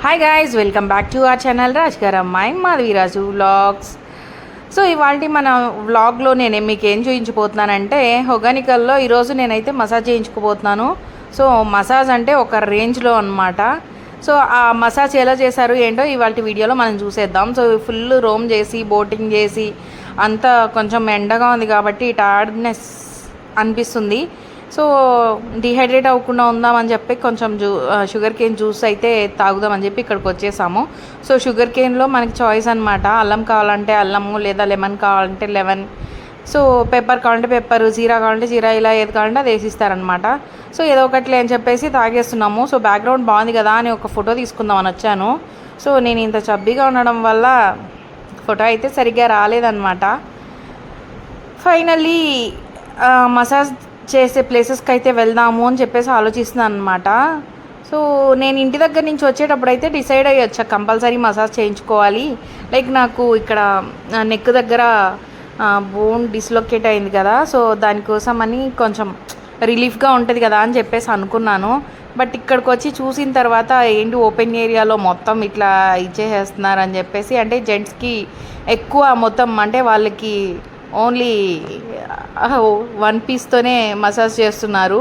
Hi guys, welcome back to our channel రాజ్గార్ అమ్మాయి Madhaviraju vlogs. So ఇవాళ మన వ్లాగ్లో నేను మీకు ఏం చూపించబోతున్నానంటే హొగానికల్లో ఈరోజు నేనైతే మసాజ్ చేయించుకోబోతున్నాను. సో మసాజ్ అంటే ఒక రేంజ్లో అనమాట. సో ఆ మసాజ్ ఎలా చేశారు ఏంటో ఇవాళ వీడియోలో మనం చూసేద్దాం. సో ఫుల్ రోమ్ చేసి బోటింగ్ చేసి అంతా కొంచెం ఎండగా ఉంది కాబట్టి టైర్డ్నెస్ అనిపిస్తుంది. సో డిహైడ్రేట్ అవ్వకుండా ఉందామని చెప్పి కొంచెం షుగర్ కేన్ జ్యూస్ అయితే తాగుదామని చెప్పి ఇక్కడికి వచ్చేసాము. సో షుగర్ కేన్లో మనకి చాయిస్ అనమాట. అల్లం కావాలంటే అల్లము, లేదా లెమన్ కావాలంటే లెమన్, సో పెప్పర్ కావాలంటే పెప్పర్, జీరా కావాలంటే జీరా, ఇలా ఏది కావాలంటే అది వేసిస్తారనమాట. సో ఏదో ఒకటి అని చెప్పేసి తాగేస్తున్నాము. సో బ్యాక్గ్రౌండ్ బాగుంది కదా అని ఒక ఫోటో తీసుకుందామని వచ్చాను. సో నేను ఇంత చబ్బీగా ఉండడం వల్ల ఫోటో అయితే సరిగ్గా రాలేదన్నమాట. ఫైనల్లీ మసాజ్ చేసే ప్లేసెస్కి అయితే వెళ్దాము అని చెప్పేసి ఆలోచిస్తున్నాను అనమాట. సో నేను ఇంటి దగ్గర నుంచి వచ్చేటప్పుడు అయితే డిసైడ్ అయ్యి వచ్చా కంపల్సరీ మసాజ్ చేయించుకోవాలి. లైక్ నాకు ఇక్కడ నెక్ దగ్గర బోన్ డిస్లొకేట్ అయింది కదా, సో దానికోసం అని కొంచెం రిలీఫ్గా ఉంటుంది కదా అని చెప్పేసి అనుకున్నాను. బట్ ఇక్కడికి వచ్చి చూసిన తర్వాత ఏంటి ఓపెన్ ఏరియాలో మొత్తం ఇట్లా ఇచ్చేసేస్తున్నారు అని చెప్పేసి, అంటే జెంట్స్కి ఎక్కువ మొత్తం అంటే వాళ్ళకి ఓన్లీ 1 పీస్తోనే మసాజ్ చేస్తున్నారు.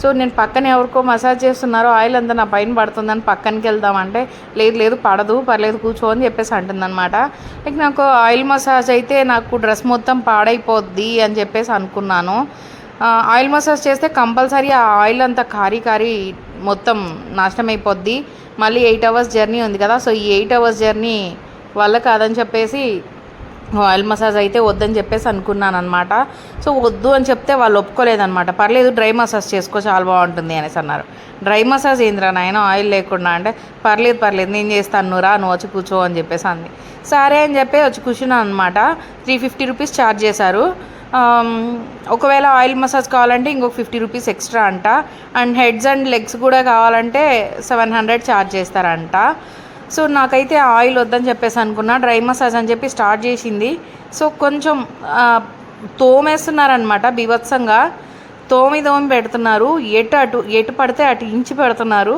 సో నేను పక్కన ఎవరికో మసాజ్ చేస్తున్నారో ఆయిల్ అంతా నా పైన పడుతుందని పక్కనకి వెళ్దామంటే లేదు లేదు పడదు, పర్లేదు కూర్చో అని చెప్పేసి అంటుందన్నమాట. లైక్ నాకు ఆయిల్ మసాజ్ అయితే నాకు డ్రెస్ మొత్తం పాడైపోద్ది అని చెప్పేసి అనుకున్నాను. ఆయిల్ మసాజ్ చేస్తే కంపల్సరీ ఆ ఆయిల్ అంతా కారీ మొత్తం నాశనం అయిపోద్ది. మళ్ళీ 8 అవర్స్ జర్నీ ఉంది కదా, సో ఈ 8 అవర్స్ జర్నీ వల్ల కాదని చెప్పేసి ఆయిల్ మసాజ్ అయితే వద్దని చెప్పేసి అనుకున్నాను అనమాట. సో వద్దు అని చెప్తే వాళ్ళు ఒప్పుకోలేదనమాట. పర్లేదు డ్రై మసాజ్ చేసుకో చాలా బాగుంటుంది అనేసి అన్నారు. డ్రై మసాజ్ ఏంద్రా నాయన ఆయిల్ లేకుండా అంటే పర్లేదు నేను చేస్తాను రా, నువ్వు వచ్చి కూర్చో అని చెప్పేసి అంది. సరే అని చెప్పి వచ్చి కూర్చున్నాను అనమాట. 350 రూపీస్ ఛార్జ్ చేశారు. ఒకవేళ ఆయిల్ మసాజ్ కావాలంటే ఇంకొక 50 రూపీస్ ఎక్స్ట్రా అంట. అండ్ హెడ్స్ అండ్ లెగ్స్ కూడా కావాలంటే 700 ఛార్జ్ చేస్తారంట. సో నాకైతే ఆయిల్ వద్దని చెప్పేసి అనుకున్నా. డ్రై మసాజ్ అని చెప్పి స్టార్ట్ చేసింది. సో కొంచెం తోమేస్తున్నారనమాట, బీభత్సంగా తోమి పెడుతున్నారు. ఎటు పడితే అటు ఇంచి పెడుతున్నారు.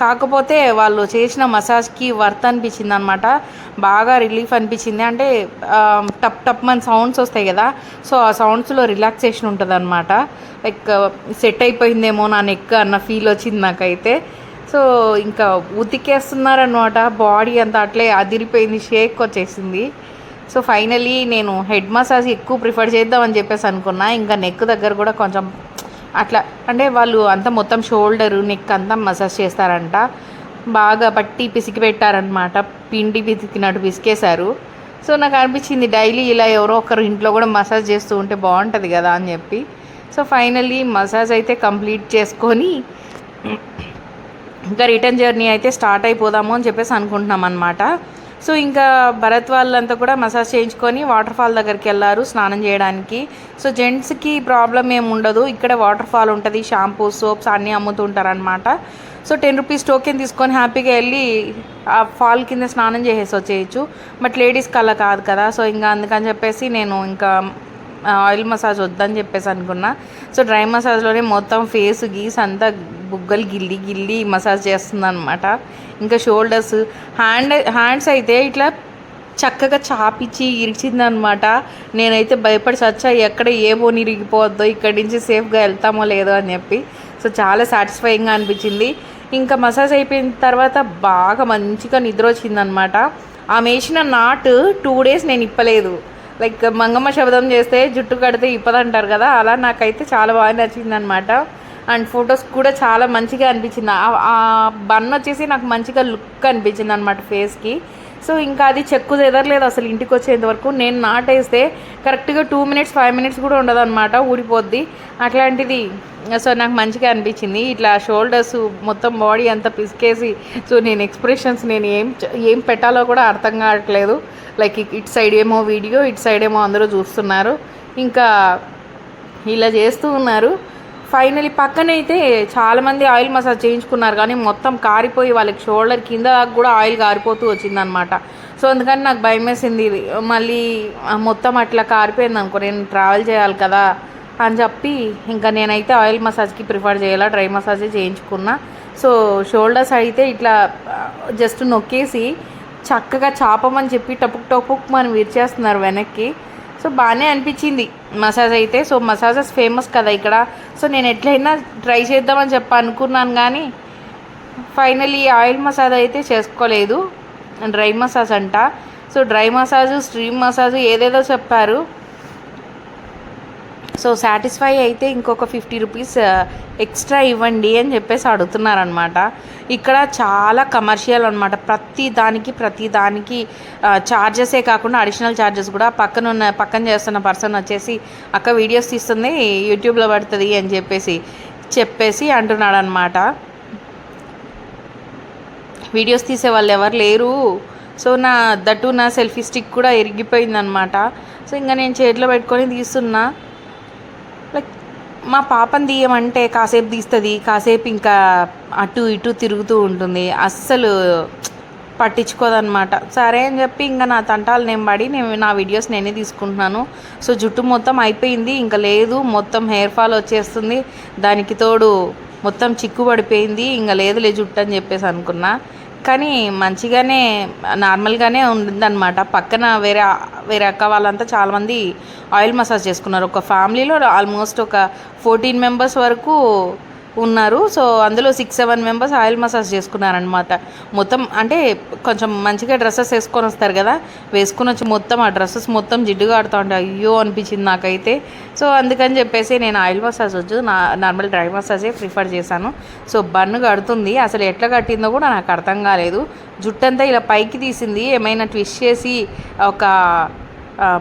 కాకపోతే వాళ్ళు చేసిన మసాజ్కి వర్త్ అనిపించింది అనమాట. బాగా రిలీఫ్ అనిపించింది. అంటే టప్ మన సౌండ్స్ వస్తాయి కదా, సో ఆ సౌండ్స్లో రిలాక్సేషన్ ఉంటుంది అనమాట. లైక్ సెట్ అయిపోయిందేమో నా నెక్ అన్న ఫీల్ వచ్చింది నాకైతే. సో ఇంకా ఉతికేస్తున్నారనమాట. బాడీ అంతా అట్లే అదిరిపోయింది, షేక్ వచ్చేసింది. సో ఫైనలీ నేను హెడ్ మసాజ్ ఎక్కువ ప్రిఫర్ చేద్దామని చెప్పేసి అనుకున్నా. ఇంకా నెక్ దగ్గర కూడా కొంచెం అట్లా అంటే వాళ్ళు అంతా మొత్తం షోల్డరు నెక్ అంతా మసాజ్ చేస్తారంట. బాగా పట్టి పిసికి పెట్టారనమాట, పిండి పిసికినట్టు పిసికేశారు. సో నాకు అనిపించింది డైలీ ఇలా ఎవరో ఒకరు ఇంట్లో కూడా మసాజ్ చేస్తూ ఉంటే బాగుంటుంది కదా అని చెప్పి. సో ఫైనలీ మసాజ్ అయితే కంప్లీట్ చేసుకొని ఇంకా రిటర్న్ జర్నీ అయితే స్టార్ట్ అయిపోదాము అని చెప్పేసి అనుకుంటున్నాం అనమాట. సో ఇంకా భరత్ వాళ్ళంతా కూడా మసాజ్ చేయించుకొని వాటర్ ఫాల్ దగ్గరికి వెళ్ళారు స్నానం చేయడానికి. సో జెంట్స్కి ప్రాబ్లం ఏమి ఉండదు, ఇక్కడ వాటర్ ఫాల్ ఉంటుంది, షాంపూ సోప్స్ అన్నీ అమ్ముతుంటారనమాట. సో 10 రూపీస్ టోకెన్ తీసుకొని హ్యాపీగా వెళ్ళి ఆ ఫాల్ కింద స్నానం చేసేసి వచ్చేయచ్చు. బట్ లేడీస్కి అలా కాదు కదా. సో ఇంకా అందుకని చెప్పేసి నేను ఇంకా ఆయిల్ మసాజ్ వద్దని చెప్పేసి అనుకున్నా. సో డ్రై మసాజ్లోనే మొత్తం ఫేస్ గీస్ అంతా బుగ్గలు గిల్లి మసాజ్ చేస్తుంది అనమాట. ఇంకా షోల్డర్స్ హ్యాండ్స్ అయితే ఇట్లా చక్కగా చాపిచ్చి ఇరిచిందనమాట. నేనైతే భయపడి చచ్చా, ఎక్కడ ఏ బోన్ ఇరిగిపోవద్దో, ఇక్కడి నుంచి సేఫ్గా వెళ్తామో లేదో అని చెప్పి. సో చాలా సాటిస్ఫైయింగ్గా అనిపించింది. ఇంకా మసాజ్ అయిపోయిన తర్వాత బాగా మంచిగా నిద్ర వచ్చిందనమాట. ఆమె వేసిన నాటు 2 డేస్ నేను ఇప్పలేదు. లైక్ మంగమ్మ శబ్దం చేస్తే జుట్టు కడితే ఇప్పదంటారు కదా, అలా నాకైతే చాలా బాగా నచ్చింది అనమాట. అండ్ ఫొటోస్ కూడా చాలా మంచిగా అనిపించింది. ఆ బన్ వచ్చేసి నాకు మంచిగా లుక్ అనిపించింది అనమాట ఫేస్కి. సో ఇంకా అది చెక్కు ఎదరలేదు అసలు ఇంటికి వచ్చేంత వరకు. నేను నాటేస్తే కరెక్ట్గా 2 మినిట్స్ 5 మినిట్స్ కూడా ఉండదు అనమాట, ఊడిపోద్ది అట్లాంటిది. సో నాకు మంచిగా అనిపించింది. ఇట్లా షోల్డర్స్ మొత్తం బాడీ అంతా పిసికేసి, సో నేను ఎక్స్ప్రెషన్స్ నేను ఏం పెట్టాలో కూడా అర్థం కావట్లేదు. లైక్ ఇటు సైడ్ ఏమో వీడియో, ఇటు సైడ్ ఏమో అందరూ చూస్తున్నారు. ఇంకా ఇలా చేస్తూ ఉన్నారు. ఫైనలీ పక్కనైతే చాలామంది ఆయిల్ మసాజ్ చేయించుకున్నారు, కానీ మొత్తం కారిపోయి వాళ్ళకి షోల్డర్ కింద కూడా ఆయిల్ కారిపోతూ వచ్చిందనమాట. సో అందుకని నాకు భయం వేసింది, మళ్ళీ మొత్తం అట్లా కారిపోయింది అనుకో, నేను ట్రావెల్ చేయాలి కదా అని చెప్పి ఇంకా నేనైతే ఆయిల్ మసాజ్కి ప్రిఫర్ చేయాలా, డ్రై మసాజే చేయించుకున్నా. సో షోల్డర్స్ అయితే ఇట్లా జస్ట్ నొక్కేసి చక్కగా చాపమని చెప్పి టపుక్ టపుక్ మనం విరిచేస్తున్నారు వెనక్కి. సో బాగానే అనిపించింది మసాజ్ అయితే. సో మసాజెస్ ఫేమస్ కదా ఇక్కడ. సో నేను ఎట్లయినా ట్రై చేద్దామని చెప్పి అనుకున్నాను, కానీ ఫైనలీ ఆయిల్ మసాజ్ అయితే చేసుకోలేదు, డ్రై మసాజ్ అంట. So dry massage, stream massage ఏదేదో చెప్పారు. సో సాటిస్ఫై అయితే ఇంకొక 50 రూపీస్ ఎక్స్ట్రా ఇవ్వండి అని చెప్పేసి అడుగుతున్నారనమాట. ఇక్కడ చాలా కమర్షియల్ అనమాట. ప్రతి దానికి ఛార్జెసే కాకుండా అడిషనల్ ఛార్జెస్ కూడా. పక్కన చేస్తున్న పర్సన్ వచ్చేసి అక్క వీడియోస్ తీస్తుంది యూట్యూబ్లో పడుతుంది అని చెప్పేసి అంటున్నాడు అనమాట. వీడియోస్ తీసే వాళ్ళు ఎవరు లేరు. సో నా సెల్ఫీ స్టిక్ కూడా ఇరిగిపోయిందనమాట. సో ఇంకా నేను చేతిలో పెట్టుకొని తీస్తున్నా. లైక్ మా పాపని తీయమంటే కాసేపు తీస్తుంది, కాసేపు ఇంకా అటు ఇటు తిరుగుతూ ఉంటుంది, అస్సలు పట్టించుకోదనమాట. సరే అని చెప్పి ఇంకా నా తంటాలు నేను నా వీడియోస్ నేనే తీసుకుంటున్నాను. సో జుట్టు మొత్తం అయిపోయింది, ఇంకా లేదు, మొత్తం హెయిర్ ఫాల్ వచ్చేస్తుంది, దానికి తోడు మొత్తం చిక్కు పడిపోయింది, ఇంకా లేదులే జుట్టు అని చెప్పేసి అనుకున్నా. కానీ మంచిగానే నార్మల్గానే ఉందన్నమాట. పక్కన వేరే అక్క వాళ్ళంతా చాలామంది ఆయిల్ మసాజ్ చేసుకున్నారు. ఒక ఫ్యామిలీలో ఆల్మోస్ట్ ఒక 14 మెంబర్స్ వరకు ఉన్నారు. సో అందులో 6-7 మెంబర్స్ ఆయిల్ మసాజ్ చేసుకున్నారనమాట. మొత్తం అంటే కొంచెం మంచిగా డ్రెస్సెస్ వేసుకొని వస్తారు కదా, వేసుకుని వచ్చి మొత్తం ఆ డ్రెస్సెస్ మొత్తం జిడ్డుగా ఆడుతూ ఉంటే అయ్యో అనిపించింది నాకైతే. సో అందుకని చెప్పేసి నేను ఆయిల్ మసాజ్ నార్మల్ డ్రై మసాజే ప్రిఫర్ చేశాను. సో బన్ను కడుతుంది, అసలు ఎట్లా కట్టిందో కూడా నాకు అర్థం కాలేదు. జుట్టంతా ఇలా పైకి తీసింది, ఏమైనా ట్విస్ట్ చేసి ఒక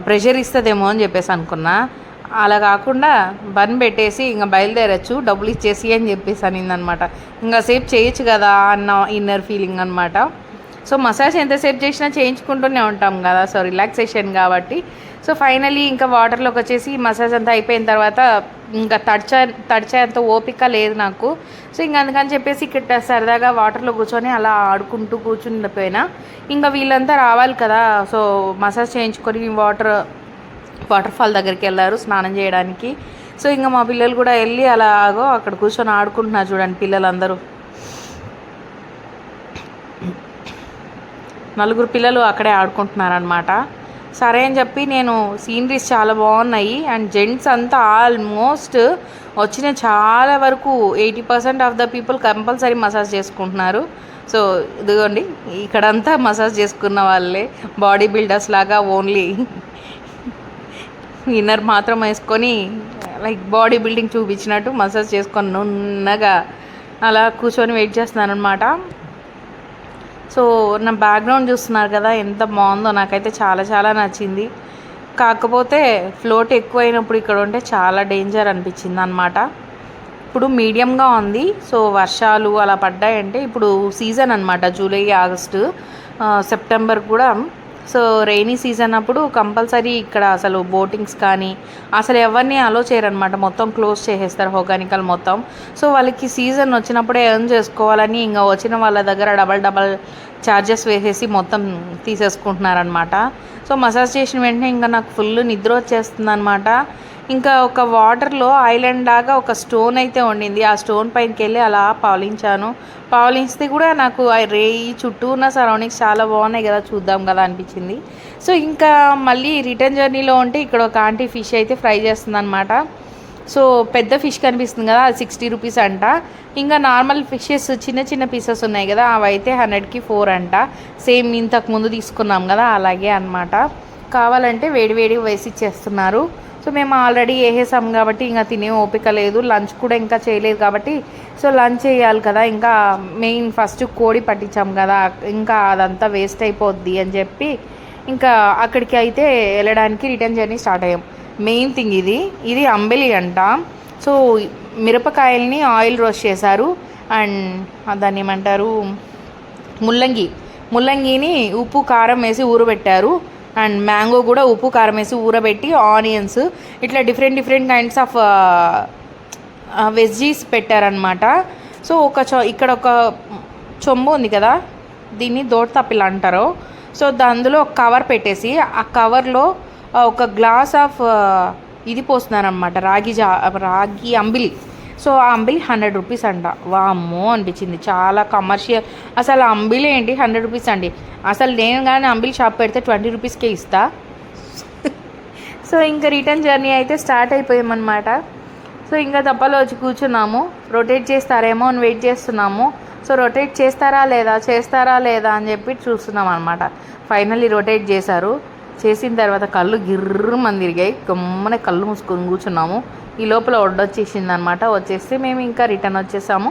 ప్రెషర్ ఇస్తుందేమో అని చెప్పేసి అనుకున్నా. అలా కాకుండా బన్ పెట్టేసి ఇంకా బయలుదేరచ్చు, డబ్బులు ఇచ్చేసి అని చెప్పేసి అనిందనమాట. ఇంకా సేపు చేయొచ్చు కదా అన్న ఇన్నర్ ఫీలింగ్ అనమాట. సో మసాజ్ ఎంతసేపు చేసినా చేయించుకుంటూనే ఉంటాం కదా, సో రిలాక్సేషన్ కాబట్టి. సో ఫైనలీ ఇంకా వాటర్లోకి వచ్చేసి మసాజ్ అంతా అయిపోయిన తర్వాత ఇంకా తడిచేంత ఓపిక లేదు నాకు. సో ఇంకా అందుకని చెప్పేసి ఇక్కడ సరదాగా వాటర్లో కూర్చొని అలా ఆడుకుంటూ కూర్చుండిపోయినా. ఇంకా వీళ్ళంతా రావాలి కదా, సో మసాజ్ చేయించుకొని వాటర్ ఫాల్ దగ్గరికి వెళ్ళారు స్నానం చేయడానికి. సో ఇంకా మా పిల్లలు కూడా వెళ్ళి అలాగో అక్కడ కూర్చొని ఆడుకుంటున్నారు. చూడండి పిల్లలందరూ, 4 పిల్లలు అక్కడే ఆడుకుంటున్నారనమాట. సరే అని చెప్పి నేను సీనరీస్ చాలా బాగున్నాయి అండ్ జెంట్స్ అంతా ఆల్మోస్ట్ వచ్చిన చాలా వరకు 80% of the people compulsory massage చేసుకుంటున్నారు. సో ఇదిగోండి ఇక్కడంతా మసాజ్ చేసుకున్న వాళ్ళే, బాడీ బిల్డర్స్ లాగా ఓన్లీ ఇన్నర్ మాత్రం వేసుకొని లైక్ బాడీ బిల్డింగ్ చూపించినట్టు మసాజ్ చేసుకొని నున్నగా అలా కూర్చొని వెయిట్ చేస్తున్నాను అనమాట. సో నా బ్యాక్గ్రౌండ్ చూస్తున్నారు కదా ఎంత బాగుందో, నాకైతే చాలా చాలా నచ్చింది. కాకపోతే ఫ్లోట్ ఎక్కువైనప్పుడు ఇక్కడ ఉంటే చాలా డేంజర్ అనిపించింది అనమాట. ఇప్పుడు మీడియంగా ఉంది. సో వర్షాలు అలా పడ్డాయంటే ఇప్పుడు సీజన్ అనమాట, జూలై, ఆగస్టు, సెప్టెంబర్ కూడా. సో రెయినీ సీజన్ అప్పుడు కంపల్సరీ ఇక్కడ అసలు బోటింగ్స్ కానీ అసలు ఎవరిని అలో చేయరనమాట, మొత్తం క్లోజ్ చేసేస్తారు హోగానికల్ మొత్తం. సో వాళ్ళకి సీజన్ వచ్చినప్పుడే ఎర్న్ చేసుకోవాలని ఇంకా వచ్చిన వాళ్ళ దగ్గర డబల్ ఛార్జెస్ వేసేసి మొత్తం తీసేసుకుంటున్నారనమాట. సో మసాజ్ చేసిన వెంటనే ఇంకా నాకు ఫుల్ నిద్ర వచ్చేస్తుంది అనమాట. ఇంకా ఒక వాటర్లో ఐలాండ్ లాగా ఒక స్టోన్ అయితే ఉండింది, ఆ స్టోన్ పైనకి వెళ్ళి అలా పావలించితే కూడా నాకు రేయి చుట్టూ ఉన్న సరౌండింగ్స్ చాలా బాగున్నాయి కదా, చూద్దాం కదా అనిపించింది. సో ఇంకా మళ్ళీ రిటర్న్ జర్నీలో ఉంటే ఇక్కడ ఒక ఆంటీ ఫిష్ అయితే ఫ్రై చేస్తుంది అనమాట. సో పెద్ద ఫిష్ కనిపిస్తుంది కదా, అది 60 రూపీస్ అంట. ఇంకా నార్మల్ ఫిషెస్ చిన్న పీసెస్ ఉన్నాయి కదా, అవి అయితే 100కి 4 అంట. సేమ్ ఇంతకు ముందు తీసుకున్నాం కదా అలాగే అనమాట. కావాలంటే వేడి వేసి ఇచ్చేస్తున్నారు. సో మేము ఆల్రెడీ వేసేసాం కాబట్టి ఇంకా తినే ఓపిక లేదు, లంచ్ కూడా ఇంకా చేయలేదు కాబట్టి. సో లంచ్ చేయాలి కదా, ఇంకా మెయిన్ ఫస్ట్ కోడి పట్టించాం కదా, ఇంకా అదంతా వేస్ట్ అయిపోద్ది అని చెప్పి ఇంకా అక్కడికి అయితే వెళ్ళడానికి రిటర్న్ జర్నీ స్టార్ట్ అయ్యాం. మెయిన్ థింగ్ ఇది అంబెలి అంట. సో మిరపకాయల్ని ఆయిల్ రోస్ట్ చేశారు అండ్ దాన్ని ఏమంటారు ముల్లంగిని ఉప్పు కారం వేసి ఊరబెట్టారు అండ్ మ్యాంగో కూడా ఉప్పు కారం వేసి ఊరబెట్టి ఆనియన్స్ ఇట్లా డిఫరెంట్ కైండ్స్ ఆఫ్ వెజ్జీస్ పెట్టారనమాట. సో ఇక్కడ ఒక చొంబు ఉంది కదా, దీన్ని దోట తప్పిల్ అంటారు. సో అందులో ఒక కవర్ పెట్టేసి ఆ కవర్లో ఒక గ్లాస్ ఆఫ్ ఇది పోస్తున్నారనమాట, రాగి అంబిలి. సో ఆ అంబిల్ 100 రూపీస్ అంట. వామ్మో అనిపించింది, చాలా కమర్షియల్. అసలు అంబిల్ ఏంటి 100 రూపీస్ అండి. అసలు నేను కానీ అంబిల్ షాప్ పెడితే 20 రూపీస్కే ఇస్తా. సో ఇంకా రిటర్న్ జర్నీ అయితే స్టార్ట్ అయిపోయామన్నమాట. సో ఇంకా తప్పలో వచ్చి కూర్చున్నాము. రొటేట్ చేస్తారేమో అని వెయిట్ చేస్తున్నాము. సో రొటేట్ చేస్తారా లేదా అని చెప్పి చూస్తున్నాం అనమాట. ఫైనల్లీ రొటేట్ చేశారు. చేసిన తర్వాత కళ్ళు గిర్రమని తిరిగాయి. గమ్మనే కళ్ళు మూసుకొని కూర్చున్నాము. ఈ లోపల వచ్చేసింది అనమాట. వచ్చేస్తే మేము ఇంకా రిటర్న్ వచ్చేసాము.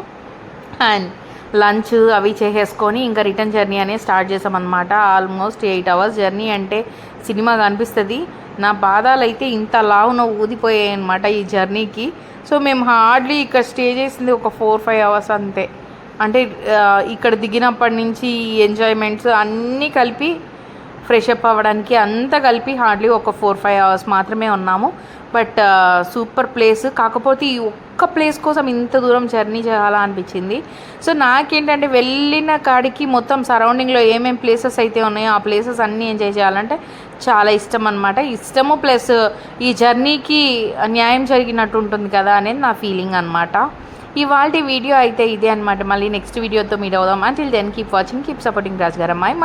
అండ్ లంచ్ అవి చేసేసుకొని ఇంకా రిటర్న్ జర్నీ అనేది స్టార్ట్ చేసామన్నమాట. ఆల్మోస్ట్ 8 hours జర్నీ అంటే సినిమా కనిపిస్తుంది. నా పాదాలు అయితే ఇంత లావున ఊదిపోయాయి అనమాట ఈ జర్నీకి. సో మేము హార్డ్లీ ఇక్కడ స్టే చేసింది ఒక 4-5 hours అంతే. అంటే ఇక్కడ దిగినప్పటి నుంచి ఎంజాయ్మెంట్స్ అన్నీ కలిపి ఫ్రెష్ అప్ అవ్వడానికి అంతా కలిపి హార్డ్లీ ఒక 4-5 hours మాత్రమే ఉన్నాము. But super place. కాకపోతే ఈ ఒక్క ప్లేస్ కోసం ఇంత దూరం జర్నీ చేయాలా అనిపించింది. సో నాకేంటంటే వెళ్ళిన కాడికి మొత్తం సరౌండింగ్లో ఏమేమి ప్లేసెస్ అయితే ఉన్నాయో ఆ ప్లేసెస్ అన్నీ ఎంజాయ్ చేయాలంటే చాలా ఇష్టం అనమాట. ఇష్టము ప్లస్ ఈ జర్నీకి న్యాయం జరిగినట్టు ఉంటుంది కదా అనేది నా ఫీలింగ్ అనమాట. ఇవాళ వీడియో అయితే ఇదే అనమాట. మళ్ళీ నెక్స్ట్ వీడియోతో మీట్ అవుదాం. Until then keep watching, keep supporting రాజుగారమ్మాయి.